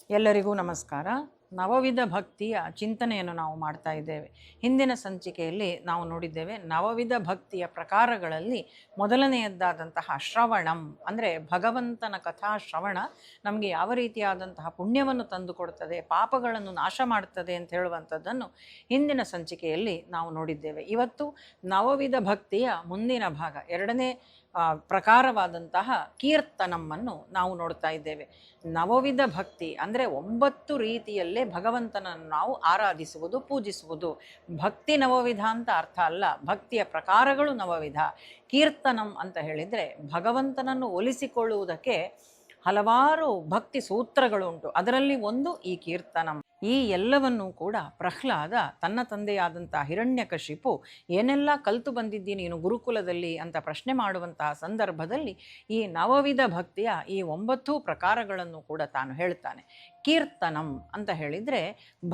ಎಲ್ಲರಿಗೂ ನಮಸ್ಕಾರ. ನವವಿಧ ಭಕ್ತಿಯ ಚಿಂತನೆಯನ್ನು ನಾವು ಮಾಡ್ತಾ ಇದ್ದೇವೆ. ಹಿಂದಿನ ಸಂಚಿಕೆಯಲ್ಲಿ ನಾವು ನೋಡಿದ್ದೇವೆ ನವವಿಧ ಭಕ್ತಿಯ ಪ್ರಕಾರಗಳಲ್ಲಿ ಮೊದಲನೆಯದ್ದಾದಂತಹ ಶ್ರವಣಂ, ಅಂದರೆ ಭಗವಂತನ ಕಥಾ ಶ್ರವಣ ನಮಗೆ ಯಾವ ರೀತಿಯಾದಂತಹ ಪುಣ್ಯವನ್ನು ತಂದುಕೊಡ್ತದೆ, ಪಾಪಗಳನ್ನು ನಾಶ ಮಾಡ್ತದೆ ಅಂತ ಹೇಳುವಂಥದ್ದನ್ನು ಹಿಂದಿನ ಸಂಚಿಕೆಯಲ್ಲಿ ನಾವು ನೋಡಿದ್ದೇವೆ. ಇವತ್ತು ನವವಿಧ ಭಕ್ತಿಯ ಮುಂದಿನ ಭಾಗ, ಎರಡನೇ ಪ್ರಕಾರವಾದಂತಹ ಕೀರ್ತನಮ್ಮನ್ನು ನಾವು ನೋಡ್ತಾ ಇದ್ದೇವೆ. ನವವಿಧ ಭಕ್ತಿ ಅಂದರೆ 9 ರೀತಿಯಲ್ಲೇ ಭಗವಂತನನ್ನು ನಾವು ಆರಾಧಿಸುವುದು, ಪೂಜಿಸುವುದು. ಭಕ್ತಿ ನವವಿಧ ಅಂತ ಅರ್ಥ ಅಲ್ಲ, ಭಕ್ತಿಯ ಪ್ರಕಾರಗಳು ನವವಿಧ. ಕೀರ್ತನಂ ಅಂತ ಹೇಳಿದರೆ ಭಗವಂತನನ್ನು ಒಲಿಸಿಕೊಳ್ಳುವುದಕ್ಕೆ ಹಲವಾರು ಭಕ್ತಿ ಸೂತ್ರಗಳು ಉಂಟು. ಅದರಲ್ಲಿ ಒಂದು ಈ ಕೀರ್ತನಂ. ಈ ಎಲ್ಲವನ್ನೂ ಕೂಡ ಪ್ರಹ್ಲಾದ ತನ್ನ ತಂದೆಯಾದಂಥ ಹಿರಣ್ಯಕಶಿಪು ಏನೆಲ್ಲ ಕಲಿತು ಬಂದಿದ್ದೀನಿ ನೀನು ಗುರುಕುಲದಲ್ಲಿ ಅಂತ ಪ್ರಶ್ನೆ ಮಾಡುವಂತಹ ಸಂದರ್ಭದಲ್ಲಿ ಈ ನವವಿಧ ಭಕ್ತಿಯ ಈ 9 ಪ್ರಕಾರಗಳನ್ನು ಕೂಡ ತಾನು ಹೇಳ್ತಾನೆ. ಕೀರ್ತನಂ ಅಂತ ಹೇಳಿದರೆ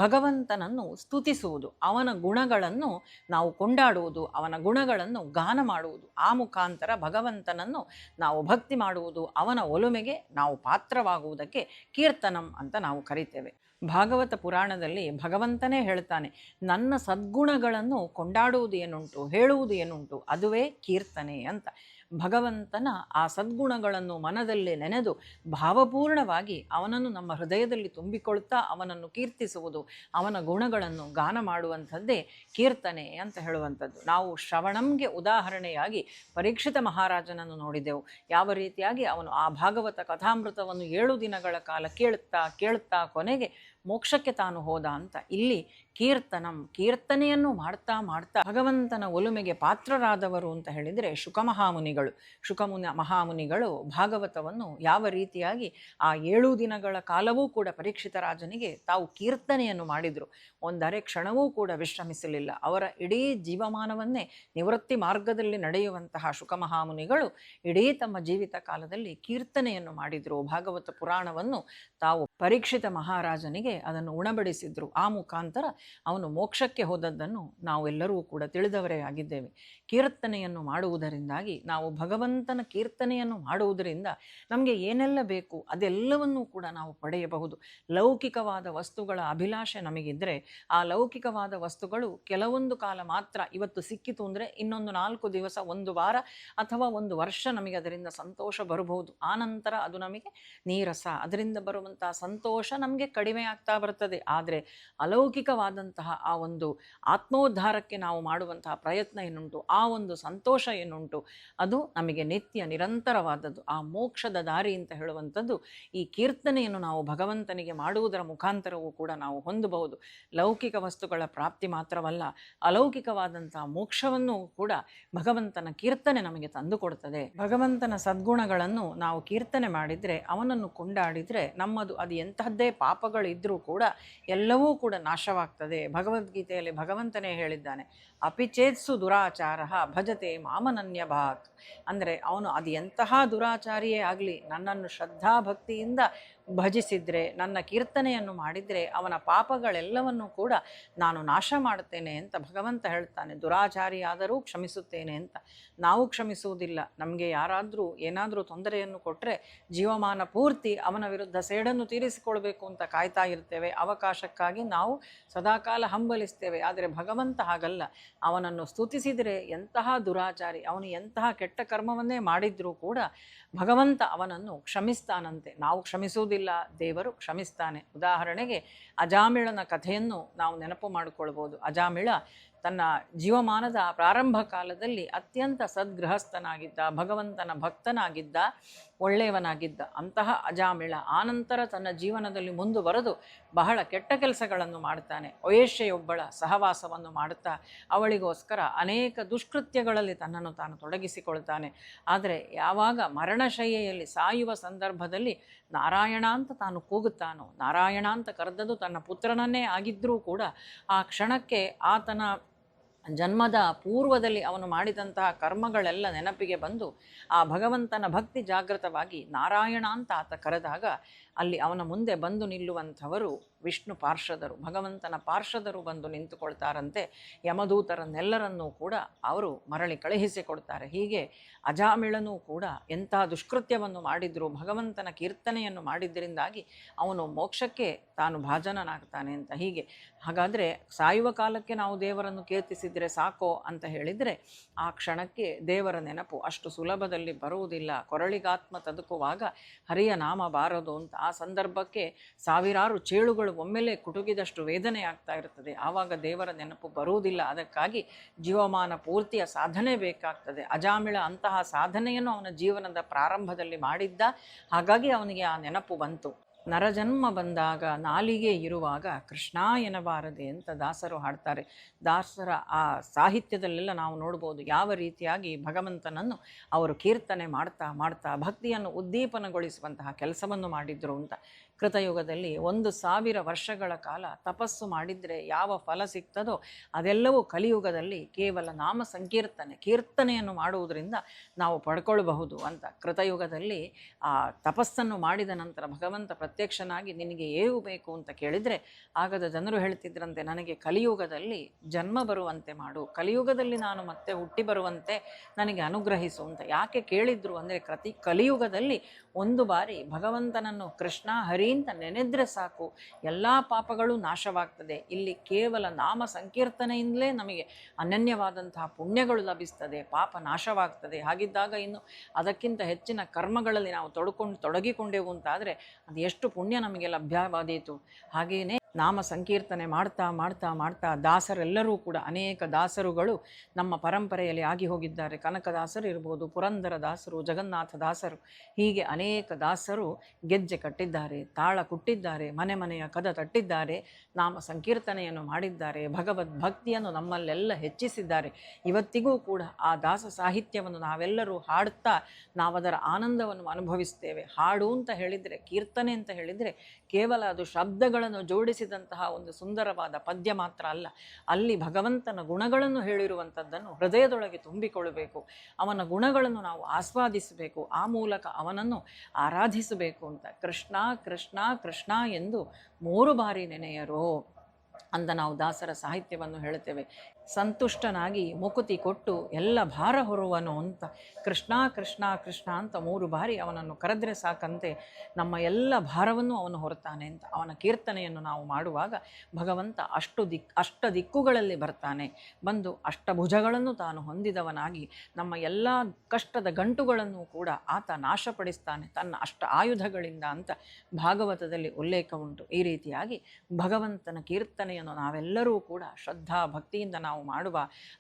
ಭಗವಂತನನ್ನು ಸ್ತುತಿಸುವುದು, ಅವನ ಗುಣಗಳನ್ನು ನಾವು ಕೊಂಡಾಡುವುದು, ಅವನ ಗುಣಗಳನ್ನು ಗಾನ ಮಾಡುವುದು. ಆ ಮುಖಾಂತರ ಭಗವಂತನನ್ನು ನಾವು ಭಕ್ತಿ ಮಾಡುವುದು, ಅವನ ಒಲುಮೆಗೆ ನಾವು ಪಾತ್ರವಾಗುವುದಕ್ಕೆ ಕೀರ್ತನಂ ಅಂತ ನಾವು ಕರಿತೇವೆ. ಭಾಗವತ ಪುರಾಣದಲ್ಲಿ ಭಗವಂತನೇ ಹೇಳ್ತಾನೆ, ನನ್ನ ಸದ್ಗುಣಗಳನ್ನು ಕೊಂಡಾಡುವುದು ಏನುಂಟು, ಹೇಳುವುದು ಏನುಂಟು, ಅದುವೇ ಕೀರ್ತನೆ ಅಂತ. ಭಗವಂತನ ಆ ಸದ್ಗುಣಗಳನ್ನು ಮನದಲ್ಲಿ ನೆನೆದು ಭಾವಪೂರ್ಣವಾಗಿ ಅವನನ್ನು ನಮ್ಮ ಹೃದಯದಲ್ಲಿ ತುಂಬಿಕೊಳ್ತಾ ಅವನನ್ನು ಕೀರ್ತಿಸುವುದು, ಅವನ ಗುಣಗಳನ್ನು ಗಾನ ಮಾಡುವಂಥದ್ದೇ ಕೀರ್ತನೆ ಅಂತ ಹೇಳುವಂಥದ್ದು. ನಾವು ಶ್ರವಣಂಗೆ ಉದಾಹರಣೆಯಾಗಿ ಪರೀಕ್ಷಿತ ಮಹಾರಾಜನನ್ನು ನೋಡಿದೆವು. ಯಾವ ರೀತಿಯಾಗಿ ಅವನು ಆ ಭಾಗವತ ಕಥಾಮೃತವನ್ನು 7 ದಿನಗಳ ಕಾಲ ಕೇಳ್ತಾ ಕೊನೆಗೆ ಮೋಕ್ಷಕ್ಕೆ ತಾನು ಹೋದ ಅಂತ. ಇಲ್ಲಿ ಕೀರ್ತನಂ, ಕೀರ್ತನೆಯನ್ನು ಮಾಡ್ತಾ ಮಾಡ್ತಾ ಭಗವಂತನ ಒಲುಮೆಗೆ ಪಾತ್ರರಾದವರು ಅಂತ ಹೇಳಿದರೆ ಶುಕಮಹಾಮುನಿಗಳು. ಮಹಾಮುನಿಗಳು ಭಾಗವತವನ್ನು ಯಾವ ರೀತಿಯಾಗಿ ಆ 7 ದಿನಗಳ ಕಾಲವೂ ಕೂಡ ಪರೀಕ್ಷಿತ ರಾಜನಿಗೆ ತಾವು ಕೀರ್ತನೆಯನ್ನು ಮಾಡಿದರು. ಒಂದರೆ ಕ್ಷಣವೂ ಕೂಡ ವಿಶ್ರಮಿಸಲಿಲ್ಲ. ಅವರ ಇಡೀ ಜೀವಮಾನವನ್ನೇ ನಿವೃತ್ತಿ ಮಾರ್ಗದಲ್ಲಿ ನಡೆಯುವಂತಹ ಶುಕಮಹಾಮುನಿಗಳು ಇಡೀ ತಮ್ಮ ಜೀವಿತ ಕಾಲದಲ್ಲಿ ಕೀರ್ತನೆಯನ್ನು ಮಾಡಿದರು. ಭಾಗವತ ಪುರಾಣವನ್ನು ತಾವು ಪರೀಕ್ಷಿತ ಮಹಾರಾಜನಿಗೆ ಅದನ್ನು ಉಣಬಡಿಸಿದ್ರು. ಆ ಮುಖಾಂತರ ಅವನು ಮೋಕ್ಷಕ್ಕೆ ಹೋದದ್ದನ್ನು ನಾವೆಲ್ಲರೂ ಕೂಡ ತಿಳಿದವರೇ ಆಗಿದ್ದೇವೆ. ಕೀರ್ತನೆಯನ್ನು ಮಾಡುವುದರಿಂದಾಗಿ, ನಾವು ಭಗವಂತನ ಕೀರ್ತನೆಯನ್ನು ಮಾಡುವುದರಿಂದ ನಮಗೆ ಏನೆಲ್ಲ ಬೇಕು ಅದೆಲ್ಲವನ್ನೂ ಕೂಡ ನಾವು ಪಡೆಯಬಹುದು. ಲೌಕಿಕವಾದ ವಸ್ತುಗಳ ಅಭಿಲಾಷೆ ನಮಗಿದ್ದರೆ ಆ ಲೌಕಿಕವಾದ ವಸ್ತುಗಳು ಕೆಲವೊಂದು ಕಾಲ ಮಾತ್ರ. ಇವತ್ತು ಸಿಕ್ಕಿತು ಅಂದರೆ ಇನ್ನೊಂದು 4 ದಿವಸ, 1 ವಾರ ಅಥವಾ 1 ವರ್ಷ ನಮಗೆ ಅದರಿಂದ ಸಂತೋಷ ಬರಬಹುದು. ಆನಂತರ ಅದು ನಮಗೆ ನೀರಸ, ಅದರಿಂದ ಬರುವಂತಹ ಸಂತೋಷ ನಮಗೆ ಕಡಿಮೆ ಆಗ್ತಾ ಬರ್ತದೆ. ಆದರೆ ಅಲೌಕಿಕವಾದಂತಹ ಆ ಒಂದು ಆತ್ಮೋದ್ಧಾರಕ್ಕೆ ನಾವು ಮಾಡುವಂತಹ ಪ್ರಯತ್ನ ಏನುಂಟು, ಆ ಒಂದು ಸಂತೋಷ ಏನುಂಟು, ಅದು ನಮಗೆ ನಿತ್ಯ ನಿರಂತರವಾದದ್ದು. ಆ ಮೋಕ್ಷದ ದಾರಿ ಅಂತ ಹೇಳುವಂಥದ್ದು ಈ ಕೀರ್ತನೆಯನ್ನು ನಾವು ಭಗವಂತನಿಗೆ ಮಾಡುವುದರ ಮುಖಾಂತರವೂ ಕೂಡ ನಾವು ಹೊಂದಬಹುದು. ಲೌಕಿಕ ವಸ್ತುಗಳ ಪ್ರಾಪ್ತಿ ಮಾತ್ರವಲ್ಲ, ಅಲೌಕಿಕವಾದಂತಹ ಮೋಕ್ಷವನ್ನು ಕೂಡ ಭಗವಂತನ ಕೀರ್ತನೆ ನಮಗೆ ತಂದುಕೊಡ್ತದೆ. ಭಗವಂತನ ಸದ್ಗುಣಗಳನ್ನು ನಾವು ಕೀರ್ತನೆ ಮಾಡಿದರೆ, ಅವನನ್ನು ಕೊಂಡಾಡಿದರೆ, ನಮ್ಮದು ಅದು ಎಂತಹದ್ದೇ ಪಾಪಗಳಿದ್ರೂ ಕೂಡ ಎಲ್ಲವೂ ಕೂಡ ನಾಶವಾಗ್ತದೆ. ಭಗವದ್ಗೀತೆಯಲ್ಲಿ ಭಗವಂತನೇ ಹೇಳಿದ್ದಾನೆ, ಅಪಿಚೇತ್ಸು ದುರಾಚಾರ ಭಜತೆ ಮಾಮನನ್ಯ ಭಾಕ್. ಅಂದರೆ ಅವನು ಅದು ಎಂತಹ ದುರಾಚಾರಿಯೇ ಆಗಲಿ, ನನ್ನನ್ನು ಶ್ರದ್ಧಾ ಭಕ್ತಿಯಿಂದ ಭಜಿಸಿದರೆ, ನನ್ನ ಕೀರ್ತನೆಯನ್ನು ಮಾಡಿದರೆ ಅವನ ಪಾಪಗಳೆಲ್ಲವನ್ನೂ ಕೂಡ ನಾನು ನಾಶ ಮಾಡುತ್ತೇನೆ ಅಂತ ಭಗವಂತ ಹೇಳ್ತಾನೆ. ದುರಾಚಾರಿಯಾದರೂ ಕ್ಷಮಿಸುತ್ತೇನೆ ಅಂತ. ನಾವು ಕ್ಷಮಿಸುವುದಿಲ್ಲ. ನಮಗೆ ಯಾರಾದರೂ ಏನಾದರೂ ತೊಂದರೆಯನ್ನು ಕೊಟ್ಟರೆ ಜೀವಮಾನ ಪೂರ್ತಿ ಅವನ ವಿರುದ್ಧ ಸೇಡನ್ನು ತೀರಿಸಿಕೊಳ್ಬೇಕು ಅಂತ ಕಾಯ್ತಾ ಇರ್ತೇವೆ. ಅವಕಾಶಕ್ಕಾಗಿ ನಾವು ಸದಾಕಾಲ ಹಂಬಲಿಸ್ತೇವೆ. ಆದರೆ ಭಗವಂತ ಹಾಗಲ್ಲ. ಅವನನ್ನು ಸ್ತುತಿಸಿದರೆ ಎಂತಹ ದುರಾಚಾರಿ, ಅವನು ಎಂತಹ ಕೆಟ್ಟ ಕರ್ಮವನ್ನೇ ಮಾಡಿದ್ರೂ ಕೂಡ ಭಗವಂತ ಅವನನ್ನು ಕ್ಷಮಿಸ್ತಾನಂತೆ. ನಾವು ಕ್ಷಮಿಸುವುದಿಲ್ಲ, ದೇವರು ಕ್ಷಮಿಸ್ತಾನೆ. ಉದಾಹರಣೆಗೆ ಅಜಾಮಿಳನ ಕಥೆಯನ್ನು ನಾವು ನೆನಪು ಮಾಡಿಕೊಳ್ಬೋದು. ಅಜಾಮಿಳ ತನ್ನ ಜೀವಮಾನದ ಪ್ರಾರಂಭ ಕಾಲದಲ್ಲಿ ಅತ್ಯಂತ ಸದ್ಗೃಹಸ್ಥನಾಗಿದ್ದ, ಭಗವಂತನ ಭಕ್ತನಾಗಿದ್ದ, ಒಳ್ಳೆಯವನಾಗಿದ್ದ. ಅಂತಹ ಅಜಾಮಿಳ ಆನಂತರ ತನ್ನ ಜೀವನದಲ್ಲಿ ಮುಂದುವರೆದು ಬಹಳ ಕೆಟ್ಟ ಕೆಲಸಗಳನ್ನು ಮಾಡ್ತಾನೆ. ಒಯೇಷೆಯೊಬ್ಬಳ ಸಹವಾಸವನ್ನು ಮಾಡುತ್ತಾ ಅವಳಿಗೋಸ್ಕರ ಅನೇಕ ದುಷ್ಕೃತ್ಯಗಳಲ್ಲಿ ತನ್ನನ್ನು ತಾನು ತೊಡಗಿಸಿಕೊಳ್ತಾನೆ. ಆದರೆ ಯಾವಾಗ ಮರಣಶಯ್ಯೆಯಲ್ಲಿ ಸಾಯುವ ಸಂದರ್ಭದಲ್ಲಿ ನಾರಾಯಣ ಅಂತ ತಾನು ಕೂಗುತ್ತಾನೋ, ನಾರಾಯಣ ಅಂತ ಕರೆದದು ತನ್ನ ಪುತ್ರನನ್ನೇ ಆಗಿದ್ದರೂ ಕೂಡ ಆ ಕ್ಷಣಕ್ಕೆ ಆತನ ಜನ್ಮದ ಪೂರ್ವದಲ್ಲಿ ಅವನು ಮಾಡಿದಂತಹ ಕರ್ಮಗಳೆಲ್ಲ ನೆನಪಿಗೆ ಬಂದು ಆ ಭಗವಂತನ ಭಕ್ತಿ ಜಾಗೃತವಾಗಿ ನಾರಾಯಣ ಅಂತ ಆತ ಕರೆದಾಗ ಅಲ್ಲಿ ಅವನ ಮುಂದೆ ಬಂದು ನಿಲ್ಲುವಂಥವರು ವಿಷ್ಣು ಪಾರ್ಷದರು, ಭಗವಂತನ ಪಾರ್ಷದರು ಬಂದು ನಿಂತುಕೊಳ್ತಾರಂತೆ. ಯಮದೂತರನ್ನೆಲ್ಲರನ್ನೂ ಕೂಡ ಅವರು ಮರಳಿ ಕಳುಹಿಸಿಕೊಡ್ತಾರೆ. ಹೀಗೆ ಅಜಾಮಿಳನೂ ಕೂಡ ಎಂಥ ದುಷ್ಕೃತ್ಯವನ್ನು ಮಾಡಿದ್ರು, ಭಗವಂತನ ಕೀರ್ತನೆಯನ್ನು ಮಾಡಿದ್ದರಿಂದಾಗಿ ಅವನು ಮೋಕ್ಷಕ್ಕೆ ತಾನು ಭಾಜನನಾಗ್ತಾನೆ ಅಂತ. ಹೀಗೆ ಹಾಗಾದರೆ ಸಾಯುವ ಕಾಲಕ್ಕೆ ನಾವು ದೇವರನ್ನು ಕೀರ್ತಿಸಿದರೆ ಸಾಕೋ ಅಂತ ಹೇಳಿದರೆ ಆ ಕ್ಷಣಕ್ಕೆ ದೇವರ ನೆನಪು ಅಷ್ಟು ಸುಲಭದಲ್ಲಿ ಬರುವುದಿಲ್ಲ. ಕೊರಳಿಗಾತ್ಮ ತದುಕುವಾಗ ಹರಿಯ ನಾಮ ಬಾರದು ಅಂತ. ಆ ಸಂದರ್ಭಕ್ಕೆ ಸಾವಿರಾರು ಚೇಳುಗಳು ಒಮ್ಮೆಲೆ ಕುಟುಕಿದಷ್ಟು ವೇದನೆ ಆಗ್ತಾ ಇರ್ತದೆ. ಆವಾಗ ದೇವರ ನೆನಪು ಬರುವುದಿಲ್ಲ. ಅದಕ್ಕಾಗಿ ಜೀವಮಾನ ಪೂರ್ತಿಯ ಸಾಧನೆ ಬೇಕಾಗ್ತದೆ. ಅಜಾಮಿಳ ಅಂತಹ ಸಾಧನೆಯನ್ನು ಅವನ ಜೀವನದ ಪ್ರಾರಂಭದಲ್ಲಿ ಮಾಡಿದ್ದ, ಹಾಗಾಗಿ ಅವನಿಗೆ ಆ ನೆನಪು ಬಂತು. ನರಜನ್ಮ ಬಂದಾಗ ನಾಲಿಗೆ ಇರುವಾಗ ಕೃಷ್ಣ ಎನ್ನಬಾರದೆ ಅಂತ ದಾಸರು ಹಾಡ್ತಾರೆ. ದಾಸರ ಆ ಸಾಹಿತ್ಯದಲ್ಲೆಲ್ಲ ನಾವು ನೋಡ್ಬೋದು ಯಾವ ರೀತಿಯಾಗಿ ಭಗವಂತನನ್ನು ಅವರು ಕೀರ್ತನೆ ಮಾಡ್ತಾ ಮಾಡ್ತಾ ಭಕ್ತಿಯನ್ನು ಉದ್ದೀಪನಗೊಳಿಸುವಂತಹ ಕೆಲಸವನ್ನು ಮಾಡಿದ್ರು ಅಂತ. ಕೃತಯುಗದಲ್ಲಿ 1000 ವರ್ಷಗಳ ಕಾಲ ತಪಸ್ಸು ಮಾಡಿದರೆ ಯಾವ ಫಲ ಸಿಗ್ತದೋ ಅದೆಲ್ಲವೂ ಕಲಿಯುಗದಲ್ಲಿ ಕೇವಲ ನಾಮ ಸಂಕೀರ್ತನೆ ಕೀರ್ತನೆಯನ್ನು ಮಾಡುವುದರಿಂದ ನಾವು ಪಡ್ಕೊಳ್ಬಹುದು ಅಂತ. ಕೃತಯುಗದಲ್ಲಿ ಆ ತಪಸ್ಸನ್ನು ಮಾಡಿದ ನಂತರ ಭಗವಂತ ಪ್ರತ್ಯಕ್ಷನಾಗಿ ನಿನಗೆ ಏನು ಬೇಕು ಅಂತ ಕೇಳಿದರೆ ಆಗದ ಜನರು ಹೇಳ್ತಿದ್ರಂತೆ, ನನಗೆ ಕಲಿಯುಗದಲ್ಲಿ ಜನ್ಮ ಬರುವಂತೆ ಮಾಡು, ಕಲಿಯುಗದಲ್ಲಿ ನಾನು ಮತ್ತೆ ಹುಟ್ಟಿ ಬರುವಂತೆ ನನಗೆ ಅನುಗ್ರಹಿಸು ಅಂತ. ಯಾಕೆ ಕೇಳಿದ್ರು ಅಂದರೆ ಕಲಿಯುಗದಲ್ಲಿ ಒಂದು ಬಾರಿ ಭಗವಂತನನ್ನು ಕೃಷ್ಣ ಹರಿ ಅಂತ ನೆನೆದ್ರೆ ಸಾಕು, ಎಲ್ಲ ಪಾಪಗಳು ನಾಶವಾಗ್ತದೆ. ಇಲ್ಲಿ ಕೇವಲ ನಾಮ ಸಂಕೀರ್ತನೆಯಿಂದಲೇ ನಮಗೆ ಅನನ್ಯವಾದಂತಹ ಪುಣ್ಯಗಳು ಲಭಿಸ್ತದೆ, ಪಾಪ ನಾಶವಾಗ್ತದೆ. ಹಾಗಿದ್ದಾಗ ಇನ್ನು ಅದಕ್ಕಿಂತ ಹೆಚ್ಚಿನ ಕರ್ಮಗಳಲ್ಲಿ ನಾವು ತೊಡಗಿಕೊಂಡೆವು ಅಂತಾದರೆ ಅದು ಎಷ್ಟು ಪುಣ್ಯ ನಮಗೆ ಲಭ್ಯವಾದೀತು. ಹಾಗೆಯೇ ನಾಮ ಸಂಕೀರ್ತನೆ ಮಾಡ್ತಾ ಮಾಡ್ತಾ ಮಾಡ್ತಾ ದಾಸರೆಲ್ಲರೂ ಕೂಡ ಅನೇಕ ದಾಸರುಗಳು ನಮ್ಮ ಪರಂಪರೆಯಲ್ಲಿ ಆಗಿ ಹೋಗಿದ್ದಾರೆ. ಕನಕದಾಸರು ಇರ್ಬೋದು, ಪುರಂದರ ದಾಸರು, ಜಗನ್ನಾಥ ದಾಸರು, ಹೀಗೆ ಅನೇಕ ದಾಸರು ಗೆಜ್ಜೆ ಕಟ್ಟಿದ್ದಾರೆ, ತಾಳ ಕುಟ್ಟಿದ್ದಾರೆ, ಮನೆ ಮನೆಯ ಕದ ತಟ್ಟಿದ್ದಾರೆ, ನಾಮ ಸಂಕೀರ್ತನೆಯನ್ನು ಮಾಡಿದ್ದಾರೆ, ಭಗವದ್ ಭಕ್ತಿಯನ್ನು ನಮ್ಮಲ್ಲೆಲ್ಲ ಹೆಚ್ಚಿಸಿದ್ದಾರೆ. ಇವತ್ತಿಗೂ ಕೂಡ ಆ ದಾಸ ಸಾಹಿತ್ಯವನ್ನು ನಾವೆಲ್ಲರೂ ಹಾಡುತ್ತಾ ನಾವದರ ಆನಂದವನ್ನು ಅನುಭವಿಸ್ತೇವೆ. ಹಾಡು ಅಂತ ಹೇಳಿದರೆ, ಕೀರ್ತನೆ ಅಂತ ಹೇಳಿದರೆ ಕೇವಲ ಅದು ಶಬ್ದಗಳನ್ನು ಜೋಡಿಸಿದಂತಹ ಒಂದು ಸುಂದರವಾದ ಪದ್ಯ ಮಾತ್ರ ಅಲ್ಲ, ಅಲ್ಲಿ ಭಗವಂತನ ಗುಣಗಳನ್ನು ಹೇಳಿರುವಂಥದ್ದನ್ನು ಹೃದಯದೊಳಗೆ ತುಂಬಿಕೊಳ್ಳಬೇಕು, ಅವನ ಗುಣಗಳನ್ನು ನಾವು ಆಸ್ವಾದಿಸಬೇಕು, ಆ ಮೂಲಕ ಅವನನ್ನು ಆರಾಧಿಸಬೇಕು ಅಂತ. ಕೃಷ್ಣ ಕೃಷ್ಣ ಕೃಷ್ಣ ಎಂದು 3 ಬಾರಿ ನೆನೆಯರೋ ಅಂತ ನಾವು ದಾಸರ ಸಾಹಿತ್ಯವನ್ನು ಹೇಳುತ್ತೇವೆ. ಸಂತುಷ್ಟನಾಗಿ ಮುಕುತಿ ಕೊಟ್ಟು ಎಲ್ಲ ಭಾರ ಹೊರುವನು ಅಂತ. ಕೃಷ್ಣ ಕೃಷ್ಣ ಕೃಷ್ಣ ಅಂತ 3 ಬಾರಿ ಅವನನ್ನು ಕರೆದ್ರೆ ಸಾಕಂತೆ ನಮ್ಮ ಎಲ್ಲ ಭಾರವನ್ನು ಅವನು ಹೊರತಾನೆ ಅಂತ. ಅವನ ಕೀರ್ತನೆಯನ್ನು ನಾವು ಮಾಡುವಾಗ ಭಗವಂತ ಅಷ್ಟ ದಿಕ್ಕುಗಳಲ್ಲಿ ಬರ್ತಾನೆ, ಬಂದು ಅಷ್ಟಭುಜಗಳನ್ನು ತಾನು ಹೊಂದಿದವನಾಗಿ ನಮ್ಮ ಎಲ್ಲ ಕಷ್ಟದ ಗಂಟುಗಳನ್ನು ಕೂಡ ಆತ ನಾಶಪಡಿಸ್ತಾನೆ ತನ್ನ ಆಯುಧಗಳಿಂದ ಅಂತ ಭಾಗವತದಲ್ಲಿ ಉಲ್ಲೇಖ ಉಂಟು. ಈ ರೀತಿಯಾಗಿ ಭಗವಂತನ ಕೀರ್ತನೆಯನ್ನು ನಾವೆಲ್ಲರೂ ಕೂಡ ಶ್ರದ್ಧಾ ಭಕ್ತಿಯಿಂದ ನಾವು ಮಾಡುವ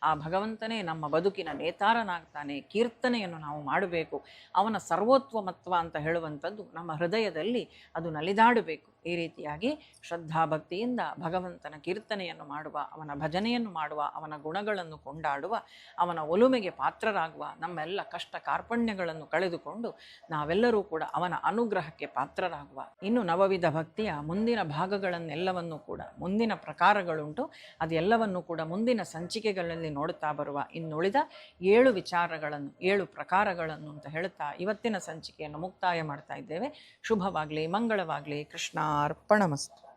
ಆ ಭಗವಂತನೇ ನಮ್ಮ ಬದುಕಿನ ನೇತಾರನಾಗ್ತಾನೆ. ಕೀರ್ತನೆಯನ್ನು ನಾವು ಮಾಡಬೇಕು. ಅವನ ಸರ್ವೋತ್ತಮತ್ವ ಅಂತ ಹೇಳುವಂಥದ್ದು ನಮ್ಮ ಹೃದಯದಲ್ಲಿ ಅದು ನಲಿದಾಡಬೇಕು. ಈ ರೀತಿಯಾಗಿ ಶ್ರದ್ಧಾಭಕ್ತಿಯಿಂದ ಭಗವಂತನ ಕೀರ್ತನೆಯನ್ನು ಮಾಡುವ, ಅವನ ಭಜನೆಯನ್ನು ಮಾಡುವ, ಅವನ ಗುಣಗಳನ್ನು ಕೊಂಡಾಡುವ, ಅವನ ಒಲುಮೆಗೆ ಪಾತ್ರರಾಗುವ, ನಮ್ಮೆಲ್ಲ ಕಷ್ಟ ಕಾರ್ಪಣ್ಯಗಳನ್ನು ಕಳೆದುಕೊಂಡು ನಾವೆಲ್ಲರೂ ಕೂಡ ಅವನ ಅನುಗ್ರಹಕ್ಕೆ ಪಾತ್ರರಾಗುವ. ಇನ್ನು ನವವಿಧ ಭಕ್ತಿಯ ಮುಂದಿನ ಭಾಗಗಳನ್ನೆಲ್ಲವನ್ನೂ ಕೂಡ, ಮುಂದಿನ ಪ್ರಕಾರಗಳುಂಟು, ಅದೆಲ್ಲವನ್ನು ಕೂಡ ಮುಂದಿನ ಸಂಚಿಕೆಗಳಲ್ಲಿ ನೋಡುತ್ತಾ ಬರುವ. ಇನ್ನುಳಿದ 7 ವಿಚಾರಗಳನ್ನು, 7 ಪ್ರಕಾರಗಳನ್ನು ಅಂತ ಹೇಳುತ್ತಾ ಇವತ್ತಿನ ಸಂಚಿಕೆಯನ್ನು ಮುಕ್ತಾಯ ಮಾಡ್ತಾ ಇದ್ದೇವೆ. ಶುಭವಾಗಲಿ, ಮಂಗಳವಾಗಲಿ. ಕೃಷ್ಣ ಅರ್ಪಣಮಸ್ತು.